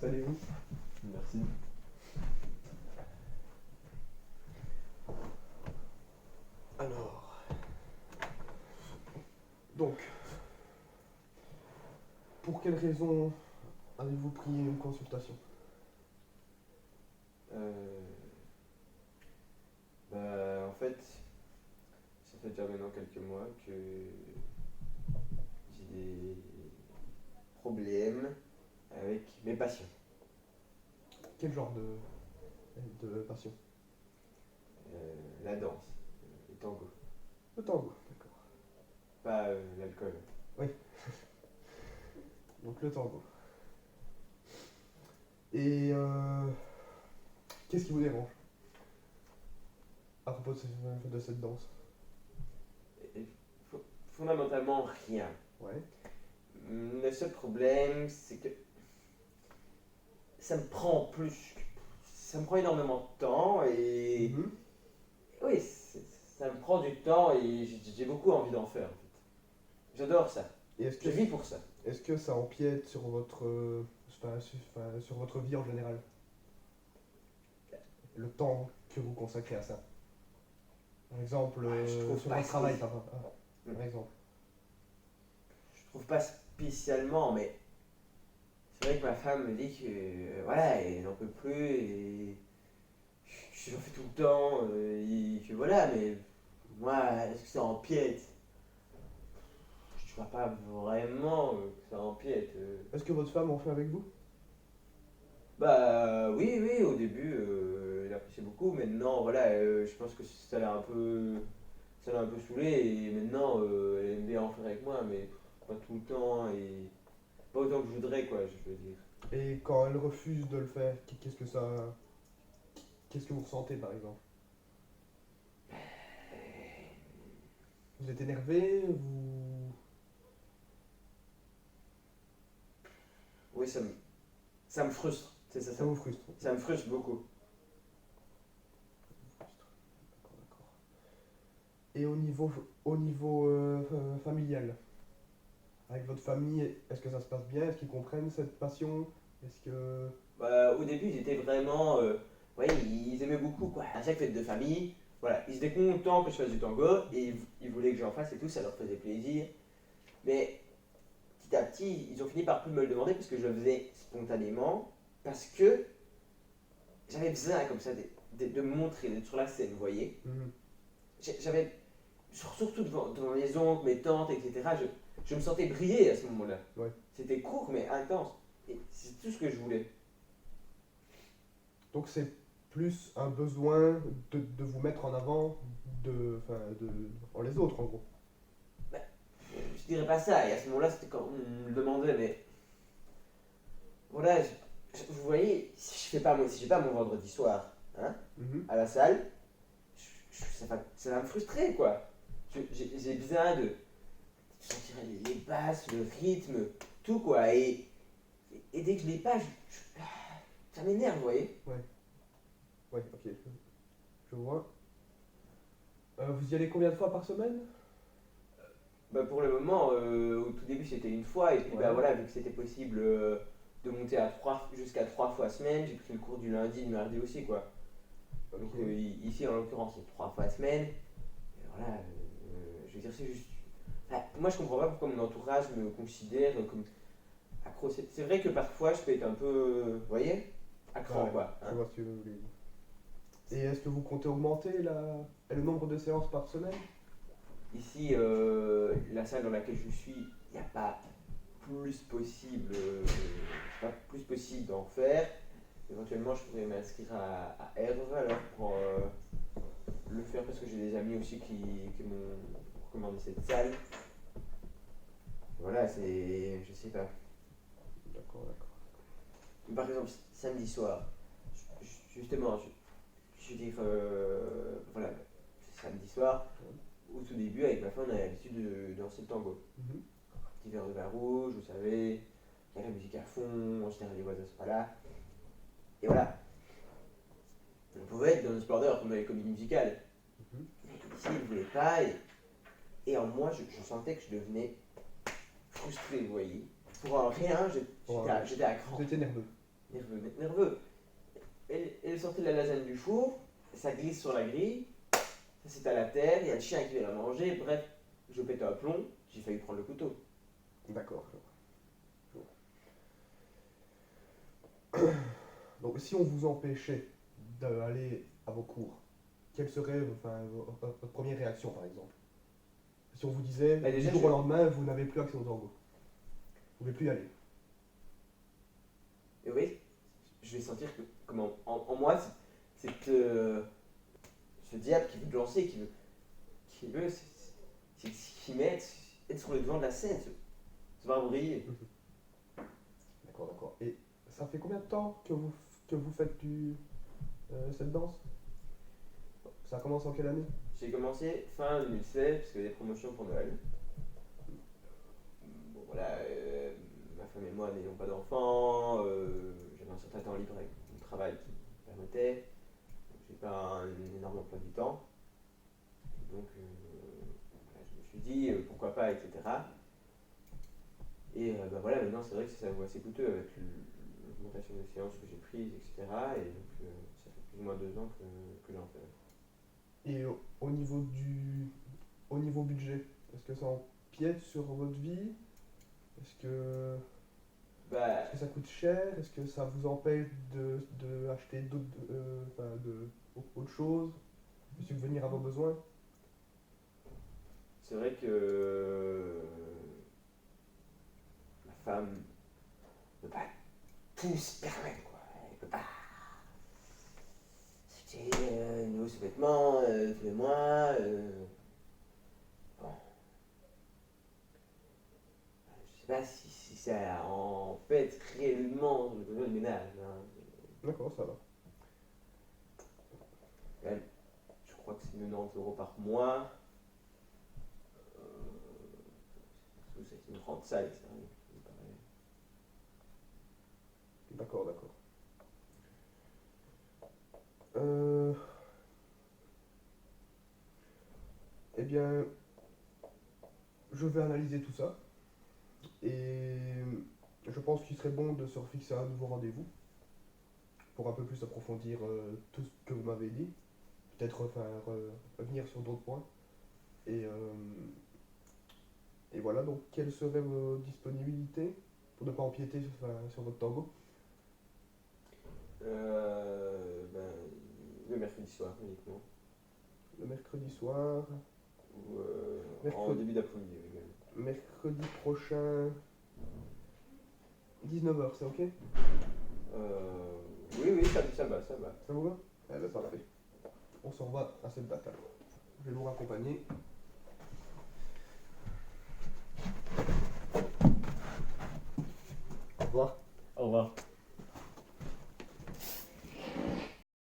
Installez-vous. Merci. Alors, donc, pour quelle raison avez-vous pris une consultation? Euh, en fait, ça fait déjà maintenant quelques mois que j'ai des problèmes avec mes patients. Quel genre de passion? La danse, le tango, Le tango, d'accord. pas l'alcool. Oui, donc le tango. Et qu'est-ce qui vous dérange à propos de cette danse? Et fondamentalement rien. Ouais. Le seul problème, c'est que ça me prend ça me prend énormément de temps et Mhm. oui, ça me prend du temps et j'ai beaucoup envie d'en faire en fait. J'adore ça. Et Je vis pour ça. est-ce que ça empiète sur votre, sur votre vie en général? Le temps que vous consacrez à ça? Par exemple, Je trouve sur pas votre travail, Mm. par exemple. Je trouve pas spécialement, mais c'est vrai que ma femme me dit que voilà, elle n'en peut plus et j'en fais tout le temps et que voilà, mais moi, est-ce que ça empiète? Je vois pas vraiment que ça empiète. Est-ce que votre femme en fait avec vous? Bah oui, oui, au début, elle appréciait beaucoup. Maintenant, voilà, je pense que ça l'a un peu saoulé et maintenant, elle aime bien en faire avec moi, mais pas tout le temps et pas autant que je voudrais, quoi, je veux dire. Et quand elle refuse de le faire, qu'est-ce que vous ressentez par exemple? Vous êtes énervé? Oui, ça me frustre, c'est ça, Ça vous frustre? ça me frustre beaucoup. D'accord, d'accord. Et au niveau familial, avec votre famille, est-ce que ça se passe bien? Est-ce qu'ils comprennent cette passion? Est-ce que... Bah, au début, ils étaient vraiment, ouais, ils aimaient beaucoup, quoi. À chaque fête de famille, voilà, ils étaient contents que je fasse du tango et ils voulaient que j'en fasse et tout, ça leur faisait plaisir. Mais petit à petit, ils ont fini par plus me le demander parce que je le faisais spontanément, parce que j'avais besoin comme ça de me montrer, d'être sur la scène, vous voyez. Mhm. J'avais, surtout devant mes oncles, mes tantes, etc., je me sentais briller à ce moment-là. Ouais. C'était court mais intense. Et c'est tout ce que je voulais. Donc c'est plus un besoin de vous mettre en avant en les autres en gros. Bah, je dirais pas ça, et à ce moment-là, c'était quand on me le demandait, mais voilà, vous voyez, si je fais pas mon vendredi soir, hein, Mhm. à la salle, ça va me frustrer, quoi. J'ai besoin de sentir les basses, le rythme, tout, quoi. Et dès que je l'ai pas, ça m'énerve, vous voyez. Ouais, ouais, ok, je vois. Vous y allez combien de fois par semaine? Bah, pour le moment, au tout début, c'était une fois, et puis Ouais. bah, voilà, vu que c'était possible de monter jusqu'à 3 fois semaine, j'ai pris le cours du lundi, du mardi aussi, quoi. Donc Ok. ici, en l'occurrence, c'est 3 fois semaine. Et voilà, je veux dire, c'est juste. Enfin, moi, je comprends pas pourquoi mon entourage me considère comme accro. C'est vrai que parfois, je peux être un peu, vous voyez, accro, Ouais, quoi. je Hein. vois ce que vous voulez dire. Et est-ce que vous comptez augmenter le nombre de séances par semaine? Ici, la salle dans laquelle je suis, il n'y a pas plus possible, d'en faire. Éventuellement, je pourrais m'inscrire à Herve alors pour le faire parce que j'ai des amis aussi qui m'ont recommandé cette salle. Voilà, je sais pas. D'accord, d'accord. Par exemple, samedi soir, justement, je veux dire, voilà, samedi soir, Ouais. au tout début, avec ma femme, on a l'habitude de danser le tango. Mhm. Petit verre de vin rouge, vous savez, il y a la musique à fond, en général les voisins sont pas là. Et voilà, on pouvait être dans le sport d'heure comme dans les comédies musicales. Mhm. Mais ici, ils ne voulaient pas, et en moi, je sentais que je devenais frustré, vous voyez. Pour un rien, Bon, j'étais à cran. vous étiez nerveux. nerveux. Elle sortait la lasagne du four, ça glisse sur la grille, ça c'est à la terre, il y a le chien qui vient la manger, bref, je pète un plomb, j'ai failli prendre le couteau. D'accord. Je vois. Donc si on vous empêchait d'aller à vos cours, quelle serait votre première réaction par exemple? Si on vous disait Bah, du déjà, jour au lendemain, vous n'avez plus accès au tango. Vous ne pouvez plus y aller. Et oui, je vais sentir que, comme en moi, c'est que ce diable qui veut te lancer, qui met être sur le devant de la scène, se voir briller. D'accord. Et ça fait combien de temps que vous faites cette danse? Ça commence en quelle année? J'ai commencé fin 2016, parce qu'il y avait des promotions pour Noël. Bon voilà, ma femme et moi n'ayons pas d'enfants, j'avais un certain temps libre avec mon travail qui me permettait, donc j'ai pas un énorme emploi du temps. Donc voilà, je me suis dit pourquoi pas, etc. Et bah voilà, maintenant c'est vrai que ça vaut assez coûteux avec l'augmentation des séances que j'ai prises, etc. Et donc ça fait plus ou moins 2 ans que j'en fais. Et au niveau budget, est-ce que ça empiète sur votre vie? Est-ce que, Bah, est-ce que ça coûte cher? Est-ce que ça vous empêche de acheter autre chose, de subvenir à vos besoins? c'est vrai que ma femme ne peut pas tout se permettre, quoi. Elle peut pas acheter de nouveaux sous-vêtements tous les mois. Bon, je sais pas si ça en fait réellement le besoin de ménage. Hein. D'accord, ça va. Quand même, je crois que c'est 90 € par mois. C'est une grande salle, c'est vrai. D'accord. Euh, eh bien, je vais analyser tout ça et je pense qu'il serait bon de se refixer un nouveau rendez-vous pour un peu plus approfondir tout ce que vous m'avez dit, peut-être revenir sur d'autres points. Et, euh, et voilà, donc quelles seraient vos disponibilités pour ne pas empiéter sur votre tango? Ben, le mercredi soir uniquement. Le mercredi soir, Ou en mercredi, début d'après-midi également. mercredi prochain, 19h, c'est ok? Oui, ça va. Ça vous va? Eh ben, parfait. On s'en va à cette date alors. Je vais vous raccompagner.